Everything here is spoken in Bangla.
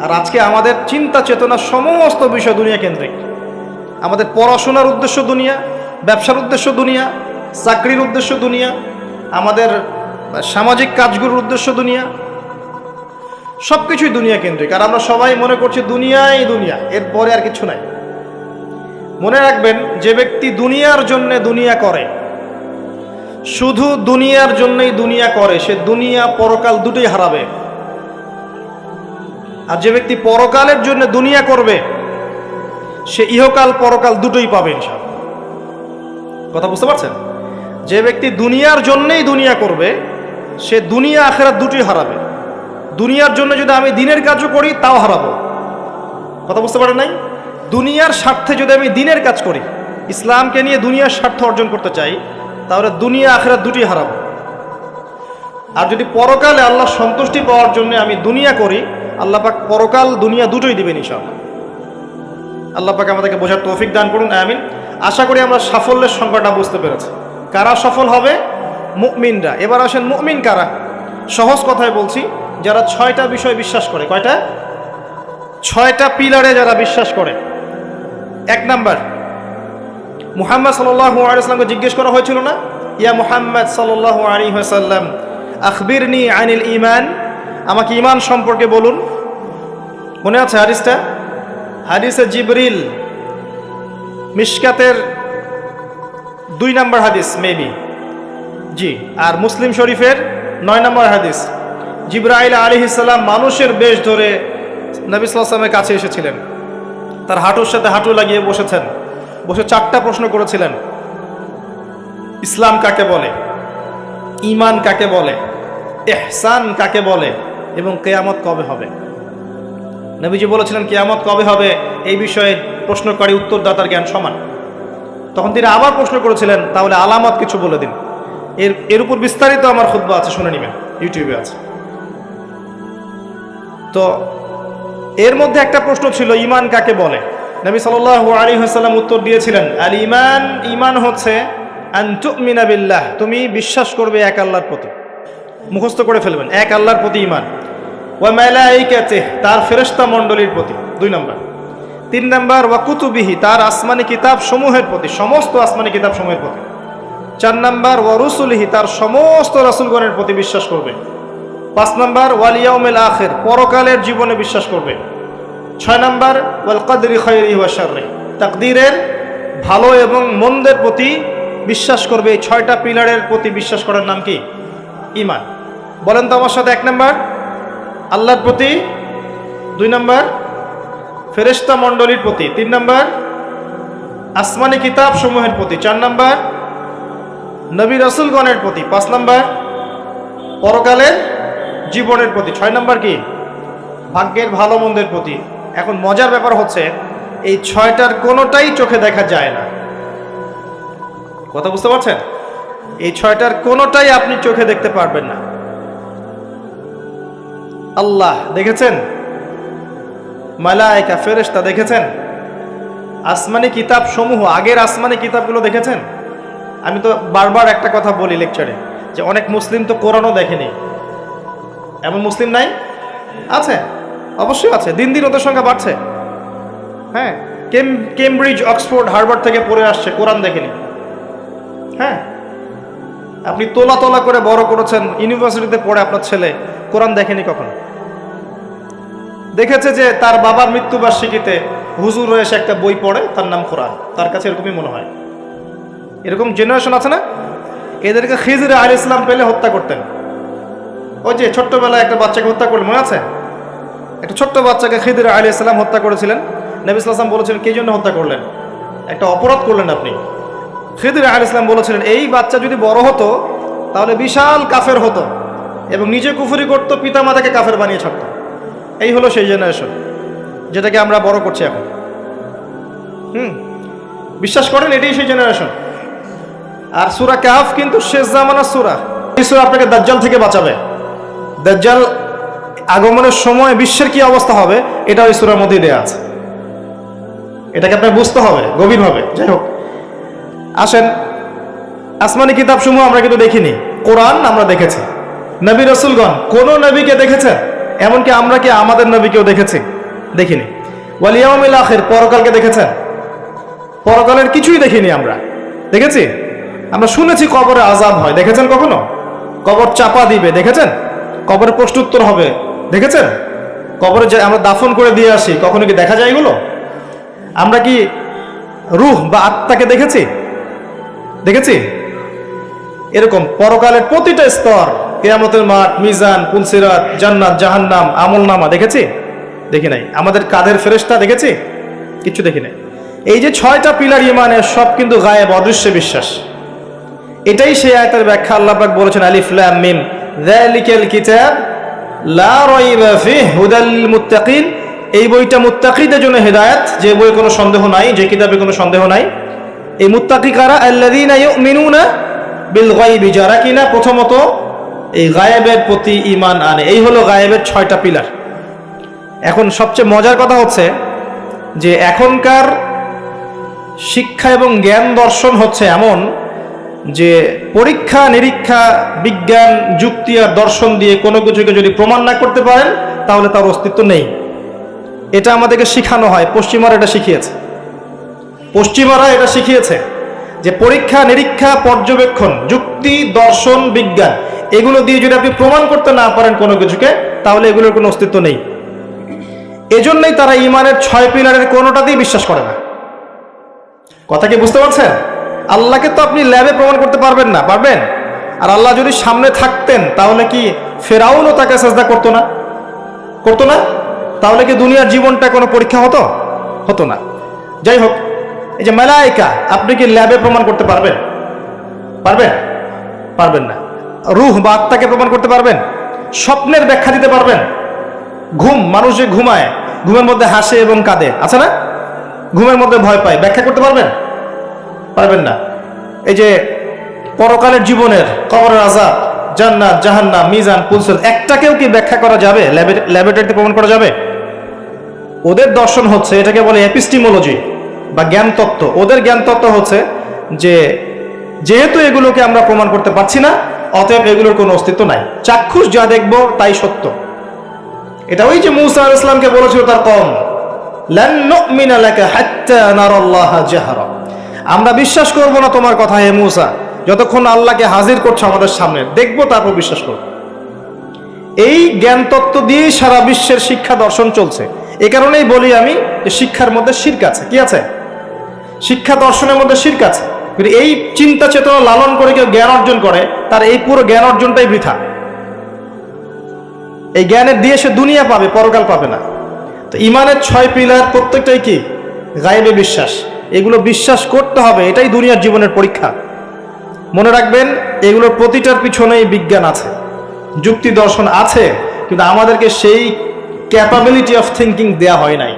আর আজকে আমাদের চিন্তা চেতনা সমস্ত বিষয় দুনিয়া কেন্দ্রিক। আমাদের পড়াশোনার উদ্দেশ্য দুনিয়া, ব্যবসার উদ্দেশ্য দুনিয়া, চাকরির উদ্দেশ্য দুনিয়া, আমাদের সামাজিক কাজগুলোর উদ্দেশ্য দুনিয়া, সব কিছুই দুনিয়া কেন্দ্রিক। আর আমরা সবাই মনে করছি দুনিয়াই দুনিয়া, এরপরে আর কিছু নাই। মনে রাখবেন, যে ব্যক্তি দুনিয়ার জন্য দুনিয়া করে, শুধু দুনিয়ার জন্যই দুনিয়া করে, সে দুনিয়া পরকাল দুটোই হারাবে। আর যে ব্যক্তি পরকালের জন্য দুনিয়া করবে, সে ইহকাল পরকাল দুটোই পাবে ইনশাআল্লাহ। কথা বুঝতে পারছেন? যে ব্যক্তি দুনিয়ার জন্যই দুনিয়া করবে, সে দুনিয়া আখিরাত দুটোই হারাবে। দুনিয়ার জন্য যদি আমি দিনের কাজও করি তাও হারাবো। কথা বুঝতে পারেন নাই? দুনিয়ার স্বার্থে যদি আমি দিনের কাজ করি, ইসলামকে নিয়ে দুনিয়ার স্বার্থ অর্জন করতে চাই, তাহলে দুনিয়া আখিরাত দুটোই হারাবো। আর যদি পরকালে আল্লাহ সন্তুষ্টি পাওয়ার জন্য আমি দুনিয়া করি, আল্লাহ পাক পরকাল দুনিয়া দুটোই দিবেন ইনশাআল্লাহ। আল্লাহ পাক আমাদেরকে বোঝার তৌফিক দান করুন, আমিন। আশা করি আমরা সাফল্যের সংজ্ঞাটা বুঝতে পেরেছি। কারা সফল হবে? মুমিনরা। এবার আসেন, মুমিন কারা? সহজ কথায় বলছি, যারা 6টা বিষয় বিশ্বাস করে। কয়টা? 6টা পিলারে যারা বিশ্বাস করে। 1 নাম্বার, মুহাম্মদ সাল্লাল্লাহু আলাইহি ওয়াসাল্লামকে জিজ্ঞেস করা হয়েছিল না, ইয়া মুহাম্মদ সাল্লাল্লাহু আলাইহি ওয়াসাল্লাম আখবিরনি আনিল ঈমান, আমাকে ঈমান সম্পর্কে বলুন। মনে আছে হাদিসটা? হাদিসে জিবরিল, মিশকাতের 2 নম্বর হাদিস মেবি, জি। আর মুসলিম শরীফের 9 নম্বর হাদিস। জিবরাইল আলাইহিস সালাম মানুষের বেশ ধরে নবী সাল্লাল্লাহু আলাইহি ওয়াসাল্লামের কাছে এসেছিলেন। তার হাঁটুর সাথে হাঁটু লাগিয়ে বসেছেন, বসে 4টা প্রশ্ন করেছিলেন। ইসলাম কাকে বলে, ঈমান কাকে বলে, ইহসান কাকে বলে, এবং কিয়ামত কবে হবে। নবীজি বলেছিলেন কিয়ামত কবে হবে এই বিষয়ে প্রশ্নকারী উত্তরদাতার জ্ঞান সমান। তখন তিনি আবার প্রশ্ন করেছিলেন, তাহলে আলামত কিছু বলে দিন। এর উপর বিস্তারিত আমার খুতবা আছে, শুনে নেবেন, ইউটিউবে আছে। তো এর মধ্যে একটা প্রশ্ন ছিল, ঈমান কাকে বলে। নবী সাল্লাল্লাহু আলাইহি ওয়াসাল্লাম উত্তর দিয়েছিলেন, আল ঈমান, ঈমান হচ্ছে আন তুমিনা বিল্লাহ, তুমি বিশ্বাস করবে এক আল্লাহর প্রতি। মুখস্থ করে ফেলবেন, এক আল্লাহর প্রতি ঈমান। ওয়া মালাইকাতিহি, তার ফেরেশতা মণ্ডলীর প্রতি 2 নাম্বার। 3 নাম্বার, ওয়া কুতুবিহি, তার আসমানি কিতাব সমূহের প্রতি, সমস্ত আসমানি কিতাব সমূহের প্রতি। 4 নাম্বার, ওয়া রুসুলিহি, তার সমস্ত রাসূলগণের প্রতি বিশ্বাস করবে। 5 নাম্বার, ওয়াল ইয়াউমিল আখির, পরকালের জীবনে বিশ্বাস করবে। 6 নাম্বার, ওয়াল কদরি খায়রিহি ওয়া শাররিহি, তাকদীরের ভালো এবং মন্দের প্রতি বিশ্বাস করবে। এই 6টা পিলারের প্রতি বিশ্বাস করার নাম কি? ঈমান। বলেন তো আমার সাথে। 1 নাম্বার আল্লাহর প্রতি, 2 নাম্বার ফেরেশতা মণ্ডলীর প্রতি, 3 নাম্বার আসমানি কিতাব সমূহের প্রতি, 4 নাম্বার নবী রাসূলগণের প্রতি, 5 নাম্বার পরকালের জীবনের প্রতি, 6 নাম্বার কি? ভাগ্যের ভালো মন্দের প্রতি। এখন মজার ব্যাপার হচ্ছে, এই 6টার কোনোটাই চোখে দেখা যায় না। কথা বুঝতে পারছেন? এই 6টার কোনোটাই আপনি চোখে দেখতে পারবেন না। আল্লাহ দেখেছেন, মালায়েকা ফেরেশতা দেখেছেন, আসমানি কিতাব সমূহ, আগের আসমানি কিতাবগুলো দেখেছেন। আমি তো বারবার একটা কথা বলি লেকচারে, যে অনেক মুসলিম তো কোরআনও দেখেনি। এমন মুসলিম নাই? আছে, অবশ্যই আছে। দিন দিন ওদের সংখ্যা বাড়ছে। হ্যাঁ, কেমব্রিজ, অক্সফোর্ড, হার্ভার্ড থেকে পড়ে আসছে, কোরআন দেখেনি। হ্যাঁ, আপনি তোলা তোলা করে বড় করেছেন, ইউনিভার্সিটিতে পড়ে আপনার ছেলে কোরআন দেখেনি কখনো। দেখেছে যে তার বাবার মৃত্যুবার্ষিকীতে হুজুর এসে একটা বই পড়ে, তার নাম কোরআন, তার কাছে এরকমই মনে হয়। এরকম জেনারেশন আছে না? এদেরকে খিজর আলাইহিস সালাম পেলে হত্যা করতেন। ওই যে ছোট্টবেলায় একটা বাচ্চাকে হত্যা করলেন, মনে আছে? একটা ছোট্ট বাচ্চাকে খিজর আলাইহিস সালাম হত্যা করেছিলেন। নবী সাল্লাল্লাহু আলাইহি ওয়াসাল্লাম বলেছিলেন, কে জন্য হত্যা করলেন? একটা অপরাধ করলেন আপনি। খিজর আলাইহিস সালাম বলেছিলেন, এই বাচ্চা যদি বড় হতো তাহলে বিশাল কাফের হতো এবং নিজে কুফরি করতো, পিতা মাতাকে কাফের বানিয়ে ছাড়তো। এই হলো সেই জেনারেশন যেটাকে আমরা বড় করছি এখন। বিশ্বাস করেন এটাই সেই জেনারেশন। আর সূরা কাহফ কিন্তু শেষ জামানার সূরা। এই সূরা আপনাকে দাজ্জাল থেকে বাঁচাবে। দাজ্জাল আগমনের সময় বিশ্বের কি অবস্থা হবে এটা ওই সূরার মধ্যেই দেয়া আছে। এটাকে আপনাকে বুঝতে হবে গভীরভাবে। যাই হোক, আসেন, আসমানি কিতাব সমূহ আমরা কিন্তু দেখিনি, কোরআন আমরা দেখেছি। নবী রাসূলগণ কোন নবীকে দেখেছেন? এমনকি আমরা কি আমাদের নবীকেও দেখেছি? দেখিনি। ওয়াল ইয়াউমিল আখির, পরকালকে দেখেছেন? পরকালের কিছুই দেখিনি আমরা। দেখেছি? আমরা শুনেছি কবরে আযাব হয়, দেখেছেন কখনো? কবর চাপা দিবে, দেখেছেন? কবরে প্রশ্নোত্তর হবে, দেখেছেন? কবরে যে আমরা দাফন করে দিয়ে আসি, কখনো কি দেখা যায় এগুলো? আমরা কি রূহ বা আত্মাকে দেখেছি? দেখেছি? এরকম পরকালের প্রতিটা স্তর, কিয়ামতের মাঠ, মিজান, পুলসিরাত, জান্নাত, জাহান্নাম, আমলনামা দেখেছি? দেখি নাই। আমাদের কাঁধের ফেরেশতা দেখেছি? কিছু দেখি নাই। এই যে 6টা পিলার ইমানের, সব কিন্তু গায়েব, অদৃশ্য বিশ্বাস। এটাই সেই আয়াতের ব্যাখ্যা। আল্লাহ পাক বলেছেন আলিফ লাম মিম যালিকাল কিতাব লা রাইবা ফিহি হুদাল লিল মুত্তাকিন। এই বইটা মুত্তাকিদের জন্য হেদায়েত, যে বইয়ে কোনো সন্দেহ নাই, যে কিতাবে কোনো সন্দেহ নাই। এই মুত্তাকি কারা? আল্লাযীনা ইউমিনুনা বিল গায়বি, যারা কিনা প্রথমত এই গায়েবের প্রতি ঈমান আনে। এই হলো গায়েবের 6টা পিলার। এখন সবচেয়ে মজার কথা হচ্ছে যে এখনকার শিক্ষা এবং জ্ঞান দর্শন হচ্ছে এমন যে পরীক্ষা নিরীক্ষা, বিজ্ঞান, যুক্তি আর দর্শন দিয়ে কোনো কিছুকে যদি প্রমাণ না করতে পারেন তাহলে তার অস্তিত্ব নেই। এটা আমাদেরকে শিখানো হয়। পশ্চিমারা এটা শিখিয়েছে। পশ্চিমারা এটা শিখিয়েছে যে পরীক্ষা নিরীক্ষা, পর্যবেক্ষণ, যুক্তি, দর্শন, বিজ্ঞান, এগুলো দিয়ে যদি আপনি প্রমাণ করতে না পারেন কোনো কিছুকে, তাহলে এগুলোর কোনো অস্তিত্ব নেই। এজন্যই তারা ইমানের 6 পিলারের কোনোটাতেই বিশ্বাস করে না। কথা কি বুঝতে পারছেন? আল্লাহকে তো আপনি ল্যাবে প্রমাণ করতে পারবেন না, পারবেন? আর আল্লাহ যদি সামনে থাকতেন তাহলে কি ফেরাউনও তাকে সাজদা করতো না? করতো না? তাহলে কি দুনিয়ার জীবনটা কোনো পরীক্ষা হতো? হতো না। যাই হোক, এই যে মালায়েকা, আপনি কি ল্যাবে প্রমাণ করতে পারবেন? পারবেন? পারবেন না। রূহ বা আত্মাকে প্রমাণ করতে পারবেন? স্বপ্নের ব্যাখ্যা দিতে পারবেন? ঘুম, মানুষ যে ঘুমায়, ঘুমের মধ্যে হাসে এবং কাঁদে, আছে না? ঘুমের মধ্যে ভয় পায়, ব্যাখ্যা করতে পারবেন? পারবেন না। এই যে পরকালের জীবনের, কবরের আযাব, জান্নাত, জাহান্নাম, মিজান, পুলসিরাত, একটাকেও কি ব্যাখ্যা করা যাবে? ল্যাবরেটরিতে প্রমাণ করা যাবে? ওদের দর্শন হচ্ছে, এটাকে বলে এপিস্টিমোলজি বা জ্ঞান তত্ত্ব। ওদের জ্ঞান তত্ত্ব হচ্ছে যে যেহেতু এগুলোকে আমরা প্রমাণ করতে পারছি না, অতএব এগুলোর কোনো অস্তিত্ব নাই। চাক্ষুষ যা দেখবো তাই সত্য। এটা ওই যে মূসা আলাইহিস সালামকে বলেছিল তার কওম, লান নুমিনা লাকা হাত্তা নারাল্লাহা জাহরা, আমরা বিশ্বাস করব না তোমার কথা হে মূসা, যতক্ষণ আল্লাহকে হাজির করছো আমাদের সামনে, দেখবো তারপর বিশ্বাস করব। এই জ্ঞান তত্ত্ব দিয়েই সারা বিশ্বের শিক্ষা দর্শন চলছে। এই কারণেই বলি আমি যে শিক্ষার মধ্যে শিরক আছে। কি আছে? শিক্ষা দর্শনের মধ্যে শিরক আছে। কিন্তু এই চিন্তা চেতনা লালন করে কেউ জ্ঞান অর্জন করে, তার এই পুরো জ্ঞান অর্জনটাই বৃথা। এই জ্ঞানের দিয়ে সে দুনিয়া পাবে, পরকাল পাবে না। তো ইমানের 6 পিলার প্রত্যেকটাই কি? গায়েবে বিশ্বাস। এগুলো বিশ্বাস করতে হবে, এটাই দুনিয়ার জীবনের পরীক্ষা। মনে রাখবেন, এগুলোর প্রতিটার পিছনেই বিজ্ঞান আছে, যুক্তি দর্শন আছে, কিন্তু আমাদেরকে সেই ক্যাপাবিলিটি অফ থিঙ্কিং দেয়া হয় নাই।